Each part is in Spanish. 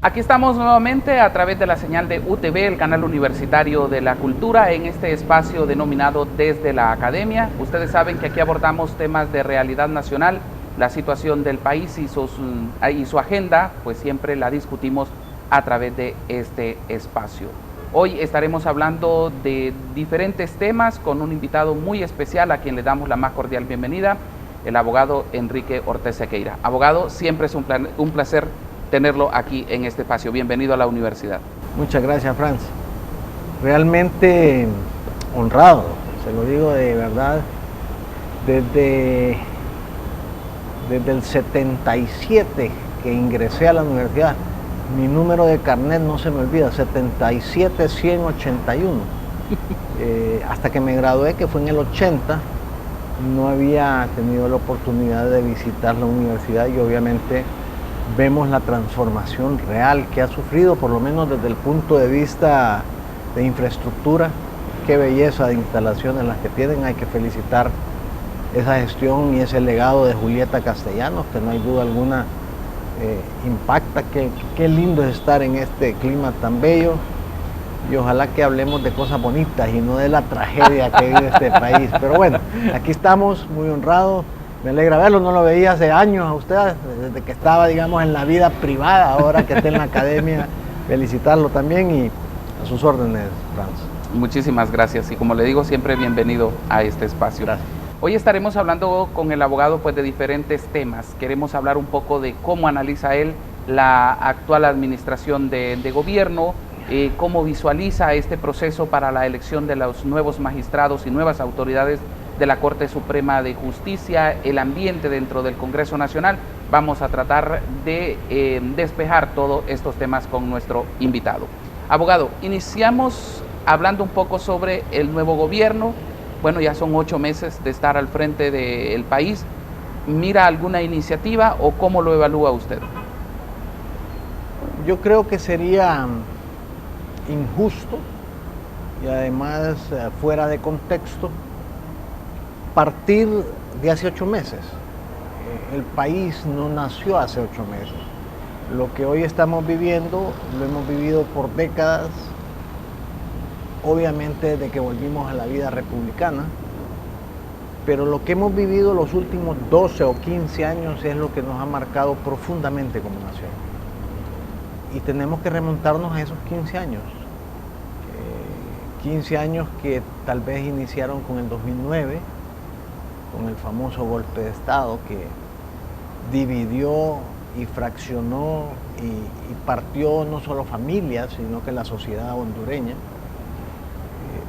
Aquí estamos nuevamente a través de la señal de UTV, el canal universitario de la cultura, en este espacio denominado Desde la Academia. Ustedes saben que aquí abordamos temas de realidad nacional, la situación del país y su agenda, pues siempre la discutimos a través de este espacio. Hoy estaremos hablando de diferentes temas con un invitado muy especial a quien le damos la más cordial bienvenida, el abogado Enrique Ortiz Sequeira. Abogado, siempre es un placer tenerlo aquí en este espacio. Bienvenido a la universidad. Muchas gracias, Franz. Realmente honrado, se lo digo de verdad. Desde el 77 que ingresé a la universidad, mi número de carnet no se me olvida, 77181. Hasta que me gradué, que fue en el 80, no había tenido la oportunidad de visitar la universidad y obviamente vemos la transformación real que ha sufrido, por lo menos desde el punto de vista de infraestructura. Qué belleza de instalaciones las que tienen, hay que felicitar esa gestión y ese legado de Julieta Castellanos, que no hay duda alguna impacta. Qué lindo es estar en este clima tan bello y ojalá que hablemos de cosas bonitas y no de la tragedia que vive este país. Pero bueno, aquí estamos, muy honrados. Me alegra verlo, no lo veía hace años a usted, desde que estaba, digamos, en la vida privada, ahora que está en la academia, felicitarlo también y a sus órdenes, Franz. Muchísimas gracias y como le digo, siempre bienvenido a este espacio. Gracias. Hoy estaremos hablando con el abogado pues de diferentes temas. Queremos hablar un poco de cómo analiza él la actual administración de gobierno, cómo visualiza este proceso para la elección de los nuevos magistrados y nuevas autoridades de la Corte Suprema de Justicia, el ambiente dentro del Congreso Nacional. Vamos a tratar de despejar todos estos temas con nuestro invitado. Abogado, iniciamos hablando un poco sobre el nuevo gobierno. Bueno, ya son 8 meses de estar al frente del país. ¿Mira alguna iniciativa o cómo lo evalúa usted? Yo creo que sería injusto y además fuera de contexto partir de hace 8 meses. El país no nació hace 8 meses. Lo que hoy estamos viviendo, lo hemos vivido por décadas, obviamente desde que volvimos a la vida republicana, pero lo que hemos vivido los últimos 12 o 15 años es lo que nos ha marcado profundamente como nación. Y tenemos que remontarnos a esos 15 años. 15 años que tal vez iniciaron con el 2009, con el famoso golpe de Estado que dividió y fraccionó y partió no solo familias, sino que la sociedad hondureña.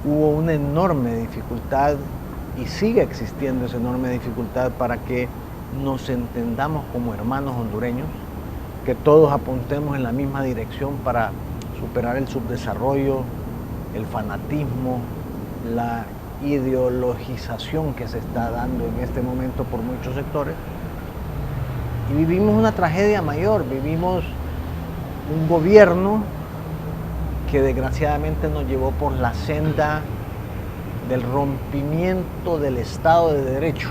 Hubo una enorme dificultad y sigue existiendo esa enorme dificultad para que nos entendamos como hermanos hondureños, que todos apuntemos en la misma dirección para superar el subdesarrollo, el fanatismo, la ideologización que se está dando en este momento por muchos sectores. Y vivimos una tragedia mayor, vivimos un gobierno que desgraciadamente nos llevó por la senda del rompimiento del Estado de Derecho,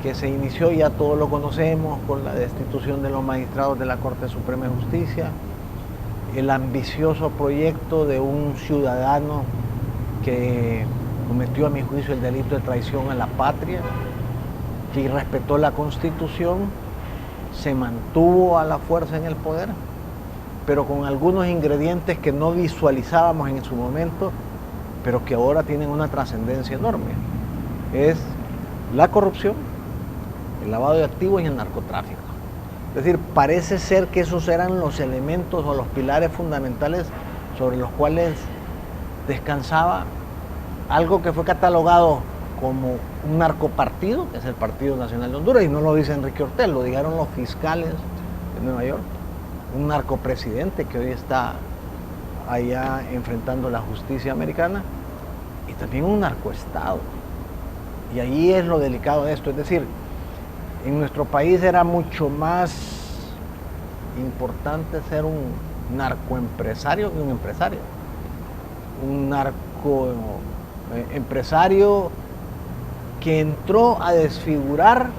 que se inició, ya todos lo conocemos, con la destitución de los magistrados de la Corte Suprema de Justicia, el ambicioso proyecto de un ciudadano que cometió, a mi juicio, el delito de traición a la patria, que irrespetó la Constitución, se mantuvo a la fuerza en el poder, pero con algunos ingredientes que no visualizábamos en su momento, pero que ahora tienen una trascendencia enorme. Es la corrupción, el lavado de activos y el narcotráfico. Es decir, parece ser que esos eran los elementos o los pilares fundamentales sobre los cuales descansaba algo que fue catalogado como un narcopartido, que es el Partido Nacional de Honduras, y no lo dice Enrique Ortiz, lo dijeron los fiscales de Nueva York. Un narcopresidente que hoy está allá enfrentando la justicia americana, y también un narcoestado. Y ahí es lo delicado de esto, es decir, en nuestro país era mucho más importante ser un narcoempresario que un empresario. Un narcoempresario que entró a desfigurar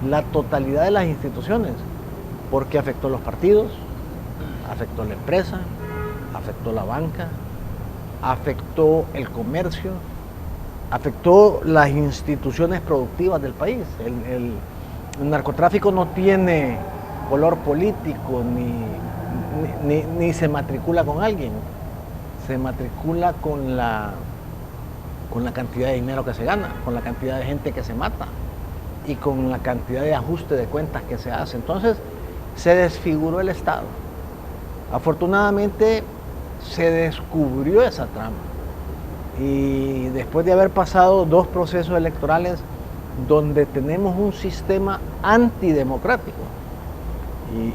la totalidad de las instituciones, porque afectó los partidos, afectó la empresa, afectó la banca, afectó el comercio, afectó las instituciones productivas del país. El narcotráfico no tiene color político ni se matricula con alguien, se matricula con la cantidad de dinero que se gana, con la cantidad de gente que se mata y con la cantidad de ajuste de cuentas que se hace. Entonces se desfiguró el Estado. Afortunadamente se descubrió esa trama y después de haber pasado 2 procesos electorales donde tenemos un sistema antidemocrático,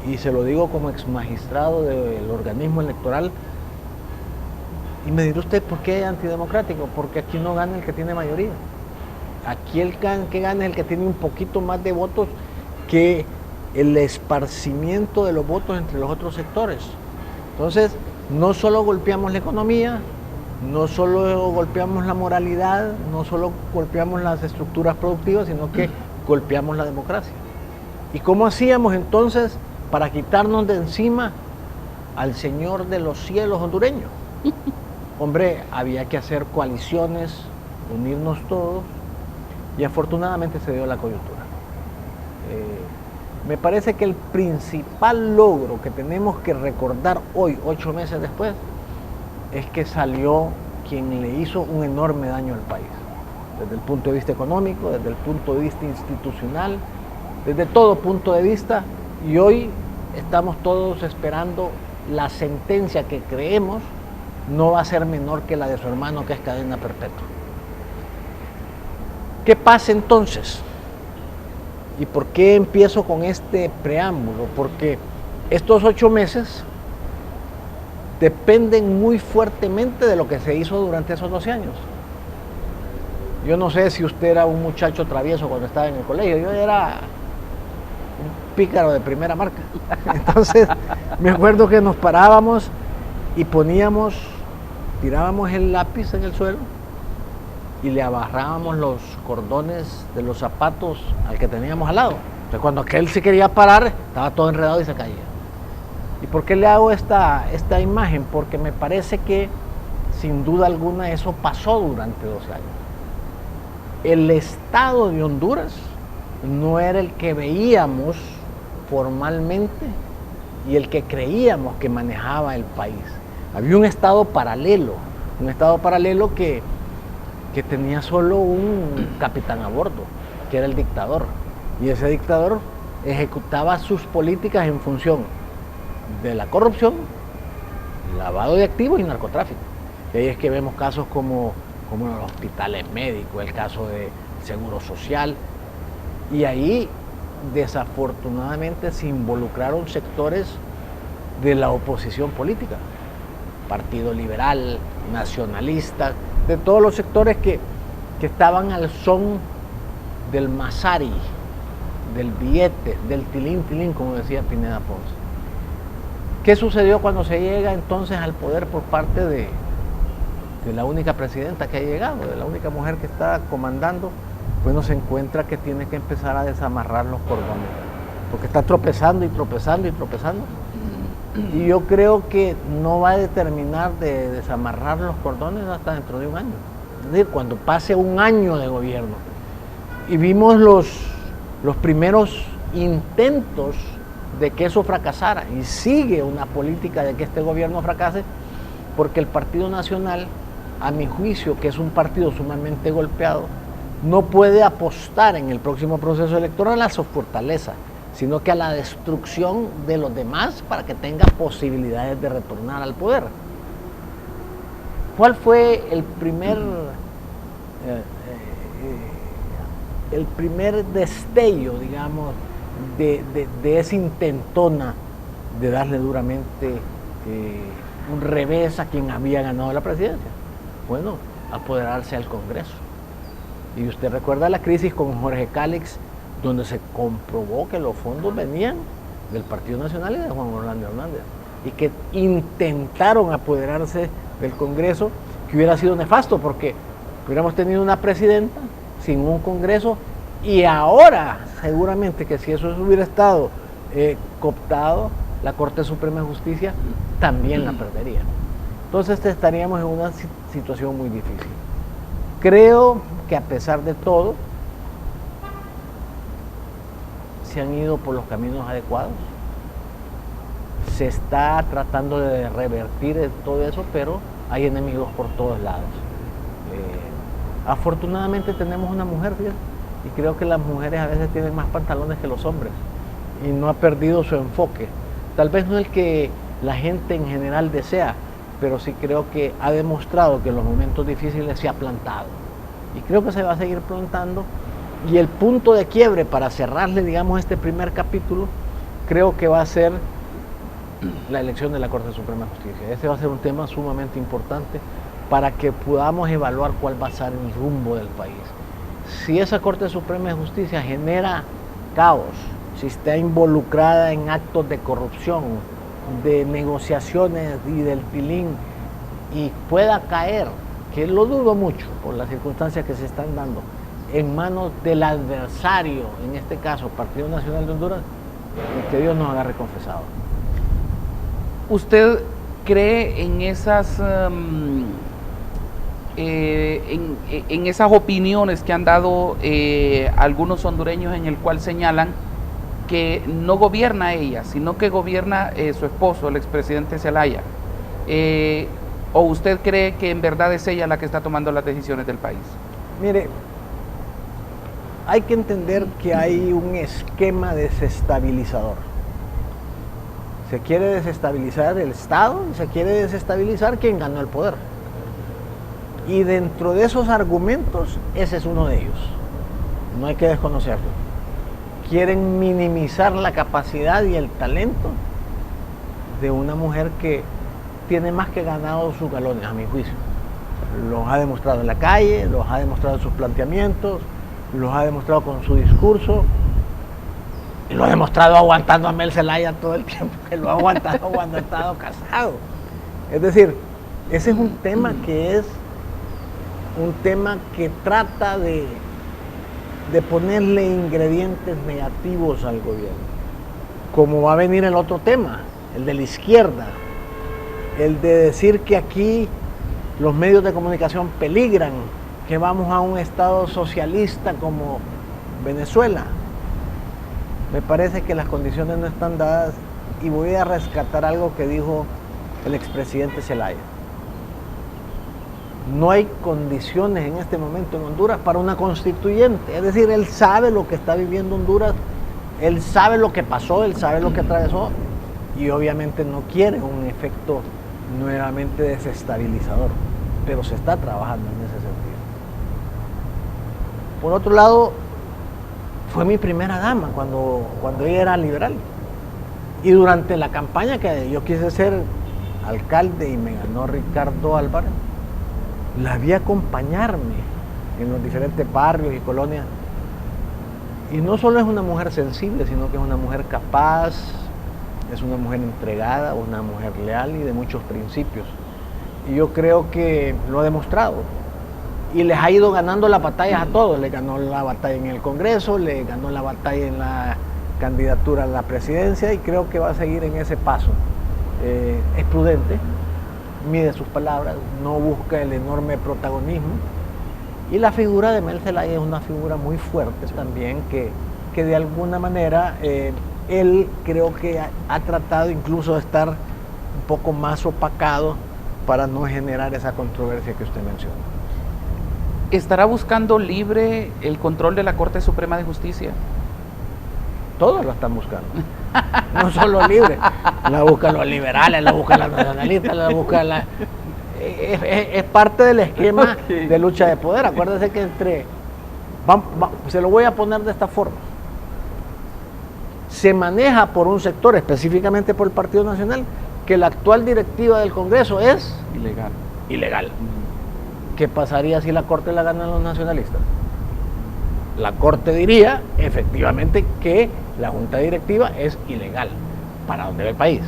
y se lo digo como ex magistrado del organismo electoral, y me dirá usted, ¿por qué antidemocrático? Porque aquí no gana el que tiene mayoría. Aquí el que gana es el que tiene un poquito más de votos que el esparcimiento de los votos entre los otros sectores. Entonces, no solo golpeamos la economía, no solo golpeamos la moralidad, no solo golpeamos las estructuras productivas, sino que golpeamos la democracia. ¿Y cómo hacíamos entonces para quitarnos de encima al Señor de los cielos hondureño? Hombre, había que hacer coaliciones, unirnos todos, y afortunadamente se dio la coyuntura. Me parece que el principal logro que tenemos que recordar hoy, 8 meses después, es que salió quien le hizo un enorme daño al país, desde el punto de vista económico, desde el punto de vista institucional, desde todo punto de vista, y hoy estamos todos esperando la sentencia que creemos no va a ser menor que la de su hermano, que es cadena perpetua. ¿Qué pasa entonces? ¿Y por qué empiezo con este preámbulo? Porque estos 8 meses dependen muy fuertemente de lo que se hizo durante esos 12 años. Yo no sé si usted era un muchacho travieso cuando estaba en el colegio, yo era un pícaro de primera marca. Entonces, me acuerdo que nos parábamos y tirábamos el lápiz en el suelo y le amarrábamos los cordones de los zapatos al que teníamos al lado. Entonces, cuando aquel se quería parar, estaba todo enredado y se caía. ¿Y por qué le hago esta imagen? Porque me parece que, sin duda alguna, eso pasó durante 12 años. El Estado de Honduras no era el que veíamos formalmente y el que creíamos que manejaba el país. Había un Estado paralelo que tenía solo un capitán a bordo, que era el dictador. Y ese dictador ejecutaba sus políticas en función de la corrupción, lavado de activos y narcotráfico. Y ahí es que vemos casos como los hospitales médicos, el caso de Seguro Social, y ahí desafortunadamente se involucraron sectores de la oposición política, Partido Liberal, nacionalista, de todos los sectores que estaban al son del Masari, del billete, del tilín, como decía Pineda Ponce. ¿Qué sucedió cuando se llega entonces al poder por parte de la única presidenta que ha llegado, de la única mujer que está comandando? Bueno, se encuentra que tiene que empezar a desamarrar los cordones, porque está tropezando y tropezando y tropezando. Y yo creo que no va a terminar de desamarrar los cordones hasta dentro de un año. Es decir, cuando pase un año de gobierno. Y vimos los primeros intentos de que eso fracasara. Y sigue una política de que este gobierno fracase, porque el Partido Nacional, a mi juicio, que es un partido sumamente golpeado, no puede apostar en el próximo proceso electoral a su fortaleza, sino que a la destrucción de los demás para que tenga posibilidades de retornar al poder. ¿Cuál fue el primer destello, digamos, de esa intentona de darle duramente un revés a quien había ganado la presidencia? Bueno, apoderarse al Congreso. Y usted recuerda la crisis con Jorge Cálix, donde se comprobó que los fondos venían del Partido Nacional y de Juan Orlando Hernández, y que intentaron apoderarse del Congreso, que hubiera sido nefasto, porque hubiéramos tenido una presidenta sin un Congreso, y ahora seguramente que si eso hubiera estado cooptado, la Corte Suprema de Justicia también la perdería. Entonces estaríamos en una situación muy difícil. Creo que a pesar de todo, se han ido por los caminos adecuados. Se está tratando de revertir todo eso, pero hay enemigos por todos lados. Afortunadamente tenemos una mujer, fíjate, y creo que las mujeres a veces tienen más pantalones que los hombres y no ha perdido su enfoque. Tal vez no el que la gente en general desea, pero sí creo que ha demostrado que en los momentos difíciles se ha plantado. Y creo que se va a seguir plantando. Y el punto de quiebre para cerrarle, digamos, este primer capítulo, creo que va a ser la elección de la Corte Suprema de Justicia. Ese va a ser un tema sumamente importante para que podamos evaluar cuál va a ser el rumbo del país. Si esa Corte Suprema de Justicia genera caos, si está involucrada en actos de corrupción, de negociaciones y del tilín, y pueda caer, que lo dudo mucho por las circunstancias que se están dando, en manos del adversario, en este caso Partido Nacional de Honduras, que Dios nos agarre confesado. ¿Usted cree en esas en esas opiniones que han dado algunos hondureños, en el cual señalan que no gobierna ella, sino que gobierna su esposo, el expresidente Zelaya? ¿O usted cree que en verdad es ella la que está tomando las decisiones del país? Mire, hay que entender que hay un esquema desestabilizador. Se quiere desestabilizar el Estado, se quiere desestabilizar quien ganó el poder. Y dentro de esos argumentos, ese es uno de ellos. No hay que desconocerlo. Quieren minimizar la capacidad y el talento de una mujer que tiene más que ganado sus galones, a mi juicio. Los ha demostrado en la calle, los ha demostrado en sus planteamientos, los ha demostrado con su discurso, y lo ha demostrado aguantando a Mel Zelaya todo el tiempo, que lo ha aguantado cuando ha estado casado. Es decir, ese es un tema que trata de ponerle ingredientes negativos al gobierno. Como va a venir el otro tema, el de la izquierda, el de decir que aquí los medios de comunicación peligran, que vamos a un estado socialista como Venezuela. Me parece que las condiciones no están dadas, y voy a rescatar algo que dijo el expresidente Zelaya. No hay condiciones en este momento en Honduras para una constituyente. Es decir, él sabe lo que está viviendo Honduras, él sabe lo que pasó, él sabe lo que atravesó, y obviamente no quiere un efecto nuevamente desestabilizador, pero se está trabajando en ese sentido. Por otro lado, fue mi primera dama cuando ella era liberal, y durante la campaña que yo quise ser alcalde y me ganó Ricardo Álvarez, la vi acompañarme en los diferentes barrios y colonias, y no solo es una mujer sensible, sino que es una mujer capaz, es una mujer entregada, una mujer leal y de muchos principios, y yo creo que lo ha demostrado. Y les ha ido ganando las batallas a todos. Le ganó la batalla en el Congreso, le ganó la batalla en la candidatura a la presidencia, y creo que va a seguir en ese paso. Es prudente, mide sus palabras, no busca el enorme protagonismo. Y la figura de Mel Zelaya es una figura muy fuerte también, que de alguna manera él creo que ha tratado incluso de estar un poco más opacado para no generar esa controversia que usted menciona. ¿Estará buscando libre el control de la Corte Suprema de Justicia? Todos la están buscando. No solo libre. La buscan los liberales, la buscan los nacionalistas, la buscan la... Es parte del esquema de lucha de poder. Acuérdense que se lo voy a poner de esta forma. Se maneja por un sector, específicamente por el Partido Nacional, que la actual directiva del Congreso es... ilegal. ¿Qué pasaría si la Corte la ganan los nacionalistas? La Corte diría, efectivamente, que la Junta Directiva es ilegal. ¿Para dónde va el país?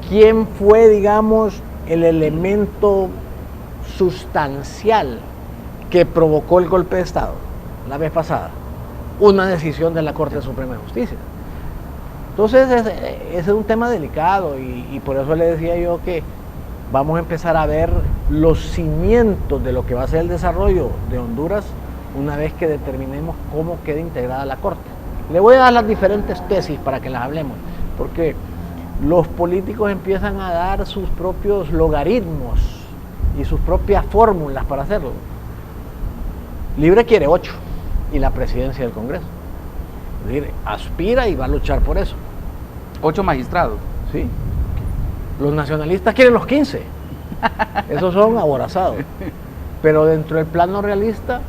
¿Quién fue, digamos, el elemento sustancial que provocó el golpe de Estado la vez pasada? Una decisión de la Corte Suprema de Justicia. Entonces, ese es un tema delicado y por eso le decía yo que vamos a empezar a ver los cimientos de lo que va a ser el desarrollo de Honduras una vez que determinemos cómo queda integrada la Corte. Le voy a dar las diferentes tesis para que las hablemos, porque los políticos empiezan a dar sus propios logaritmos y sus propias fórmulas para hacerlo. Libre quiere 8 y la presidencia del Congreso. Es decir, aspira y va a luchar por eso. 8 magistrados. Sí. Los nacionalistas quieren los 15. Esos son aborazados. Pero dentro del plano realista,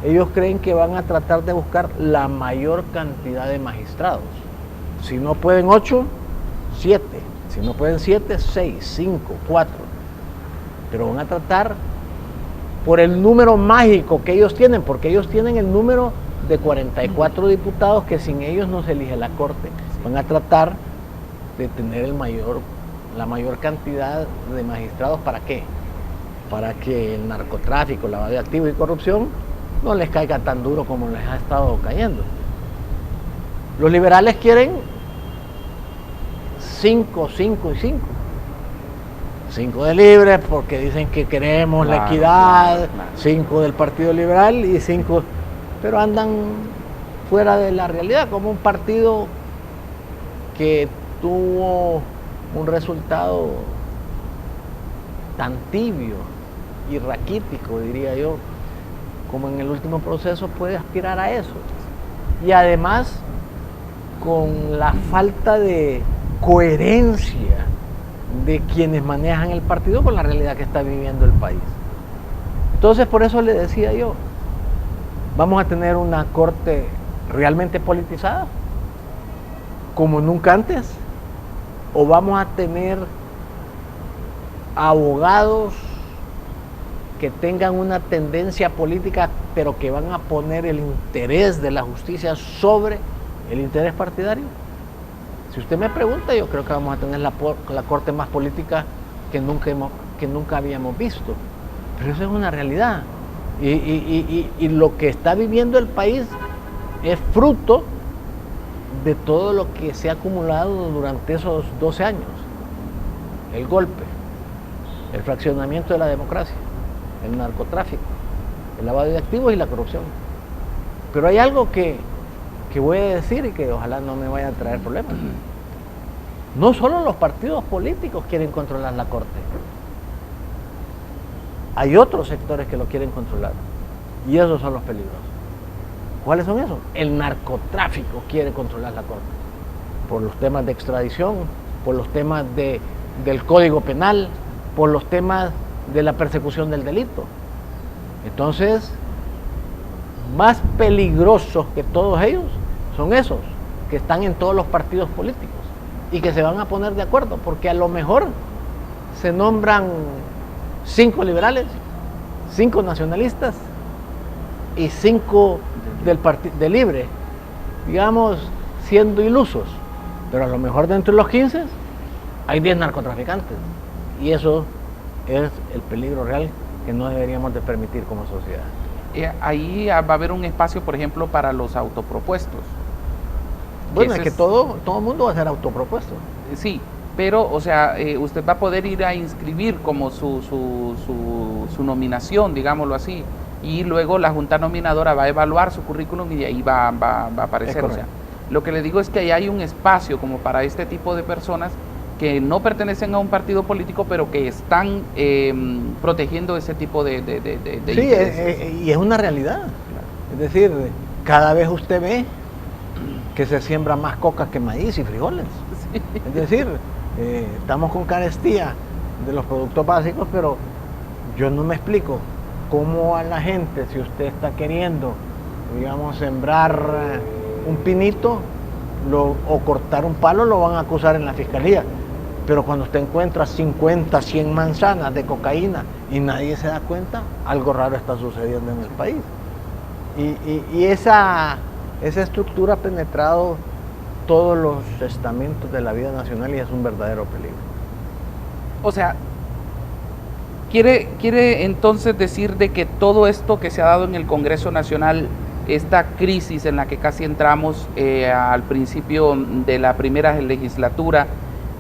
ellos creen que van a tratar de buscar la mayor cantidad de magistrados. Si no pueden 8, 7. Si no pueden 7, 6, 5, 4. Pero van a tratar por el número mágico que ellos tienen, porque ellos tienen el número de 44 diputados que sin ellos no se elige la Corte. Van a tratar de tener la mayor cantidad de magistrados. ¿Para qué? Para que el narcotráfico, lavado de activos y corrupción no les caiga tan duro como les ha estado cayendo. Los liberales quieren 5, 5 y 5. 5 de Libre porque dicen que queremos la equidad, 5 del Partido Liberal y 5, pero andan fuera de la realidad, como un partido que tuvo un resultado tan tibio y raquítico, diría yo, como en el último proceso puede aspirar a eso. Y además, con la falta de coherencia de quienes manejan el partido con la realidad que está viviendo el país. Entonces, por eso le decía yo, vamos a tener una corte realmente politizada, como nunca antes, o vamos a tener abogados que tengan una tendencia política, pero que van a poner el interés de la justicia sobre el interés partidario. Si usted me pregunta, yo creo que vamos a tener la corte más política que nunca habíamos visto. Pero eso es una realidad. Y lo que está viviendo el país es fruto de todo lo que se ha acumulado durante esos 12 años. El golpe, el fraccionamiento de la democracia, el narcotráfico, el lavado de activos y la corrupción. Pero hay algo que voy a decir y que ojalá no me vaya a traer problemas. No solo los partidos políticos quieren controlar la Corte. Hay otros sectores que lo quieren controlar. Y esos son los peligros. ¿Cuáles son esos? El narcotráfico quiere controlar la Corte. Por los temas de extradición, por los temas del Código Penal, por los temas de la persecución del delito. Entonces, más peligrosos que todos ellos son esos que están en todos los partidos políticos y que se van a poner de acuerdo, porque a lo mejor se nombran 5 liberales, 5 nacionalistas y 5 del Libre, digamos, siendo ilusos, pero a lo mejor dentro de los 15 hay 10 narcotraficantes y eso es el peligro real que no deberíamos de permitir como sociedad. Ahí va a haber un espacio, por ejemplo, para los autopropuestos. Bueno, es que todo el mundo va a ser autopropuesto. Sí, pero, o sea, usted va a poder ir a inscribir como su nominación, digámoslo así, y luego la Junta Nominadora va a evaluar su currículum y de ahí va a aparecer. O sea, lo que le digo es que ahí hay un espacio como para este tipo de personas que no pertenecen a un partido político, pero que están protegiendo ese tipo de sí, intereses. Y es una realidad. Es decir, cada vez usted ve que se siembra más coca que maíz y frijoles. Sí. Es decir, estamos con carestía de los productos básicos, pero yo no me explico cómo a la gente, si usted está queriendo, digamos, sembrar un pinito o cortar un palo, lo van a acusar en la fiscalía. Pero cuando usted encuentra 50, 100 manzanas de cocaína y nadie se da cuenta, algo raro está sucediendo en el país. Y esa estructura ha penetrado todos los estamentos de la vida nacional y es un verdadero peligro. O sea, quiere entonces decir de que todo esto que se ha dado en el Congreso Nacional esta crisis en la que casi entramos al principio de la primera legislatura,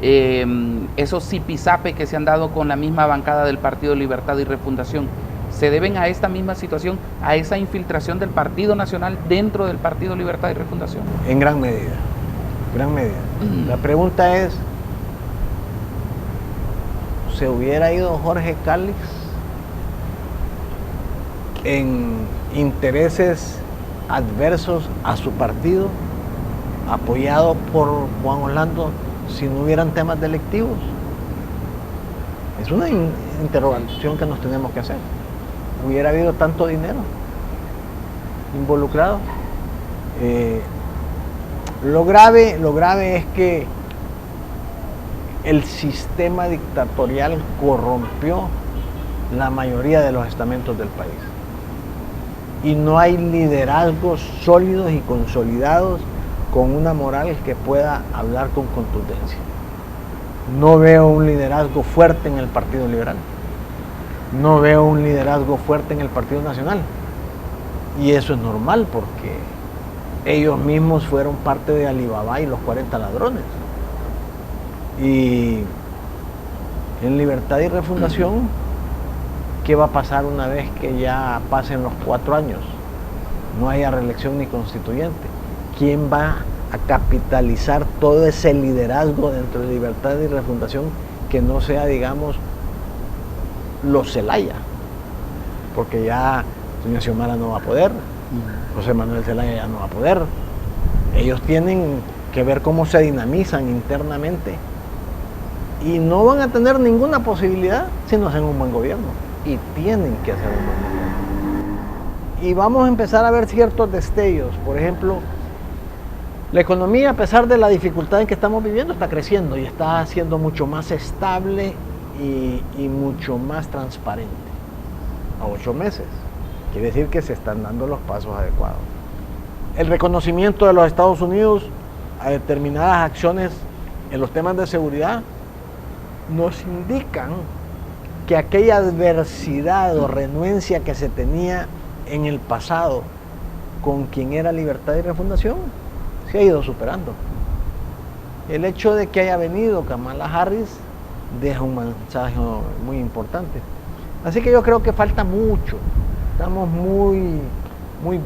esos zipizape que se han dado con la misma bancada del Partido Libertad y Refundación, ¿se deben a esta misma situación, a esa infiltración del Partido Nacional dentro del Partido Libertad y Refundación? En gran medida, gran medida. La pregunta es, ¿se hubiera ido Jorge Cálix en intereses adversos a su partido, apoyado por Juan Orlando, si no hubieran temas delictivos? Es una interrogación que nos tenemos que hacer. ¿Hubiera habido tanto dinero involucrado? Lo grave es que el sistema dictatorial corrompió la mayoría de los estamentos del país. Y no hay liderazgos sólidos y consolidados con una moral que pueda hablar con contundencia. No veo un liderazgo fuerte en el Partido Liberal. No veo un liderazgo fuerte en el Partido Nacional. Y eso es normal porque ellos mismos fueron parte de Alibaba y los 40 ladrones. Y en Libertad y Refundación, ¿qué va a pasar una vez que ya pasen los 4 años? No haya reelección ni constituyente. ¿Quién va a capitalizar todo ese liderazgo dentro de Libertad y Refundación que no sea, digamos, los Zelaya? Porque ya doña Xiomara no va a poder, José Manuel Zelaya ya no va a poder. Ellos tienen que ver cómo se dinamizan internamente y no van a tener ninguna posibilidad si no hacen un buen gobierno. Y tienen que hacer un buen gobierno. Y vamos a empezar a ver ciertos destellos. Por ejemplo, la economía, a pesar de la dificultad en que estamos viviendo, está creciendo y está siendo mucho más estable y mucho más transparente. A 8 meses. Quiere decir que se están dando los pasos adecuados. El reconocimiento de los Estados Unidos a determinadas acciones en los temas de seguridad nos indican que aquella adversidad o renuencia que se tenía en el pasado con quien era Libertad y Refundación se ha ido superando. El hecho de que haya venido Kamala Harris deja un mensaje muy importante. Así que yo creo que falta mucho. Estamos muy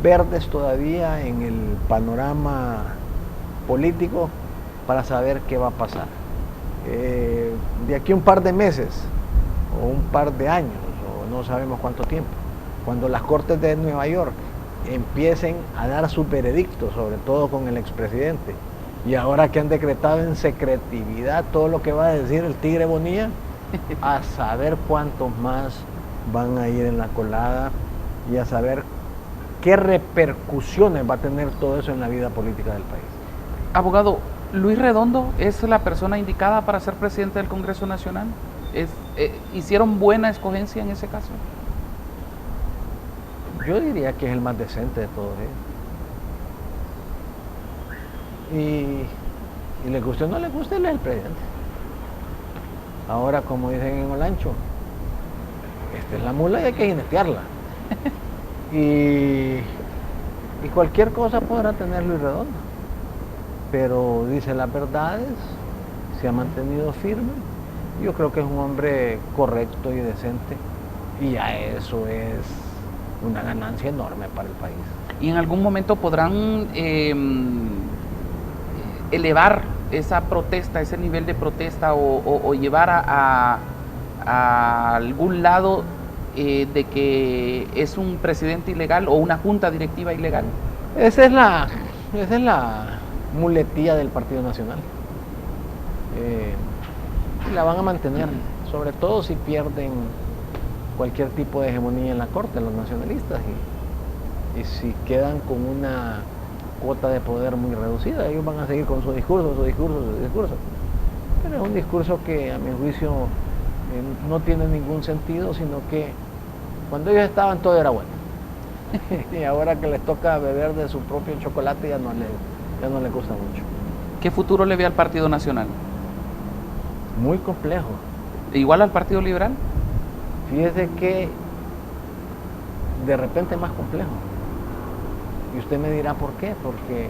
verdes todavía en el panorama político para saber qué va a pasar. De aquí a un par de meses o un par de años, o no sabemos cuánto tiempo, cuando las Cortes de Nueva York empiecen a dar su veredicto, sobre todo con el expresidente, y ahora que han decretado en secretividad todo lo que va a decir el Tigre Bonilla, a saber cuántos más van a ir en la colada y a saber qué repercusiones va a tener todo eso en la vida política del país. Abogado, ¿Luis Redondo es la persona indicada para ser presidente del Congreso Nacional? ¿Hicieron buena escogencia en ese caso? Yo diría que es el más decente de todos ellos. Y le guste o no le guste, él es el presidente. Ahora, como dicen en Olancho, esta es la mula y hay que jinetearla. y cualquier cosa podrá tener Luis Redondo, pero dice las verdades, se ha mantenido firme. Yo creo que es un hombre correcto y decente, y ya eso es una ganancia enorme para el país. ¿Y en algún momento podrán elevar esa protesta, ese nivel de protesta o llevar a algún lado de que es un presidente ilegal o una junta directiva ilegal? Esa es la muletilla del Partido Nacional. Y la van a mantener, sobre todo si pierden cualquier tipo de hegemonía en la Corte, los nacionalistas, y si quedan con una cuota de poder muy reducida, ellos van a seguir con su discurso. Pero es un discurso que a mi juicio no tiene ningún sentido, sino que cuando ellos estaban todo era bueno. Y ahora que les toca beber de su propio chocolate ya no les gusta mucho. ¿Qué futuro le ve al Partido Nacional? Muy complejo. ¿Igual al Partido Liberal? Fíjese que de repente es más complejo. Y usted me dirá por qué, porque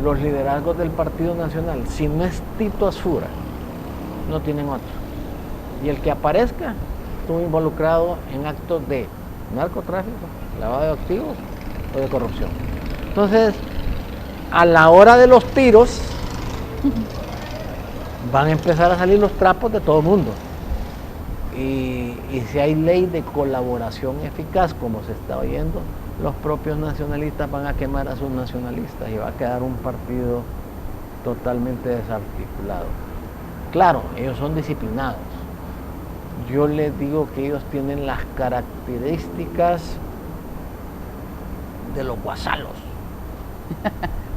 los liderazgos del Partido Nacional, si no es Tito Asura, no tienen otro. Y el que aparezca estuvo involucrado en actos de narcotráfico, lavado de activos o de corrupción. Entonces, a la hora de los tiros, van a empezar a salir los trapos de todo el mundo. Y si hay ley de colaboración eficaz, como se está oyendo, los propios nacionalistas van a quemar a sus nacionalistas y va a quedar un partido totalmente desarticulado. Claro, ellos son disciplinados. Yo les digo que ellos tienen las características de los guasalos.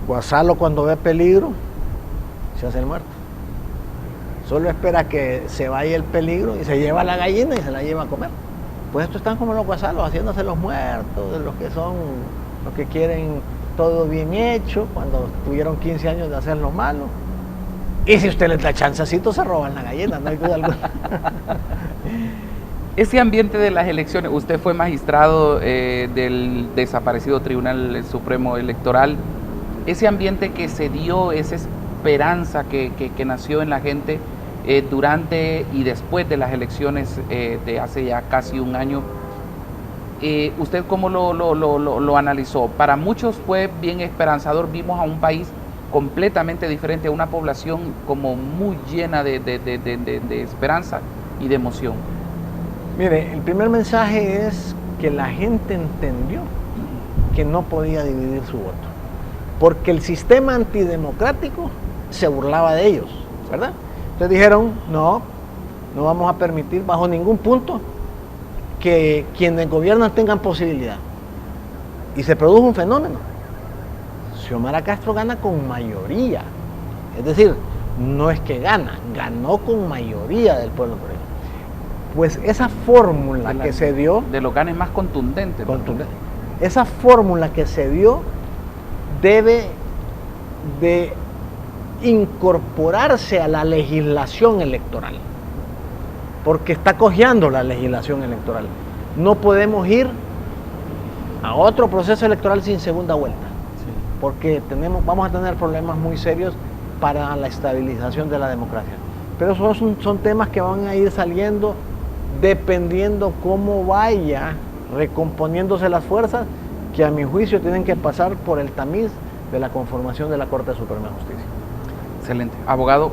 Guasalo, cuando ve peligro, se hace el muerto. Solo espera que se vaya el peligro y se lleva la gallina y se la lleva a comer. Pues estos están como los guasalos, haciéndose los muertos, de los que quieren todo bien hecho, cuando tuvieron 15 años de hacer lo malo. Y si usted les da chancecito, se roban la gallina, no hay duda alguna. Ese ambiente de las elecciones, usted fue magistrado del desaparecido Tribunal Supremo Electoral, ese ambiente que se dio, esa esperanza que nació en la gente durante y después de las elecciones de hace ya casi un año, ¿usted cómo lo analizó? Para muchos fue bien esperanzador, vimos a un país completamente diferente, a una población como muy llena de esperanza y de emoción. Mire, el primer mensaje es que la gente entendió que no podía dividir su voto, porque el sistema antidemocrático se burlaba de ellos, ¿verdad? Entonces dijeron, no vamos a permitir bajo ningún punto que quienes gobiernan tengan posibilidad. Y se produjo un fenómeno. Xiomara Castro gana con mayoría, es decir, no es que ganó con mayoría del pueblo coreano. Pues esa fórmula que se dio... De los ganes más contundentes. Esa fórmula que se dio debe de incorporarse a la legislación electoral, porque está cojeando la legislación electoral. No podemos ir a otro proceso electoral sin segunda vuelta, porque vamos a tener problemas muy serios para la estabilización de la democracia. Pero son temas que van a ir saliendo dependiendo cómo vaya recomponiéndose las fuerzas, que a mi juicio tienen que pasar por el tamiz de la conformación de la Corte Suprema de Justicia. Excelente. Abogado,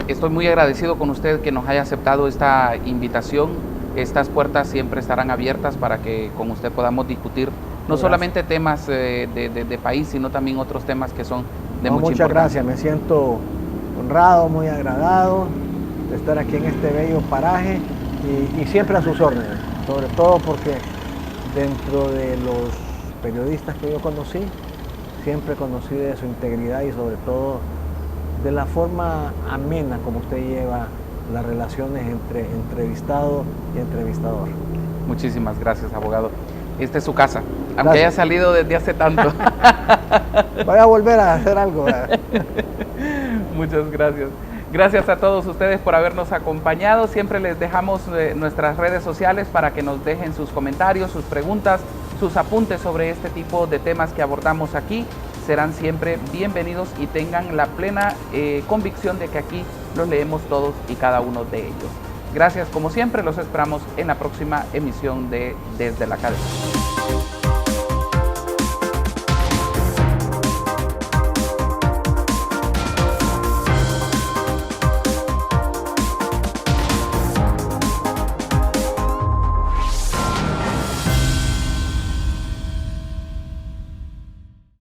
estoy muy agradecido con usted que nos haya aceptado esta invitación. Estas puertas siempre estarán abiertas para que con usted podamos discutir no solamente temas de país, sino también otros temas que son de mucha importancia. Muchas gracias, me siento honrado, muy agradado de estar aquí en este bello paraje y siempre a sus órdenes, sobre todo porque dentro de los periodistas que yo conocí, siempre conocí de su integridad y sobre todo de la forma amena como usted lleva las relaciones entre entrevistado y entrevistador. Muchísimas gracias, abogado. Esta es su casa, aunque haya salido desde hace tanto. Voy a volver a hacer algo. Muchas gracias. Gracias a todos ustedes por habernos acompañado. Siempre les dejamos nuestras redes sociales para que nos dejen sus comentarios, sus preguntas, sus apuntes sobre este tipo de temas que abordamos aquí. Serán siempre bienvenidos y tengan la plena convicción de que aquí los leemos todos y cada uno de ellos. Gracias, como siempre, los esperamos en la próxima emisión de Desde la Academia.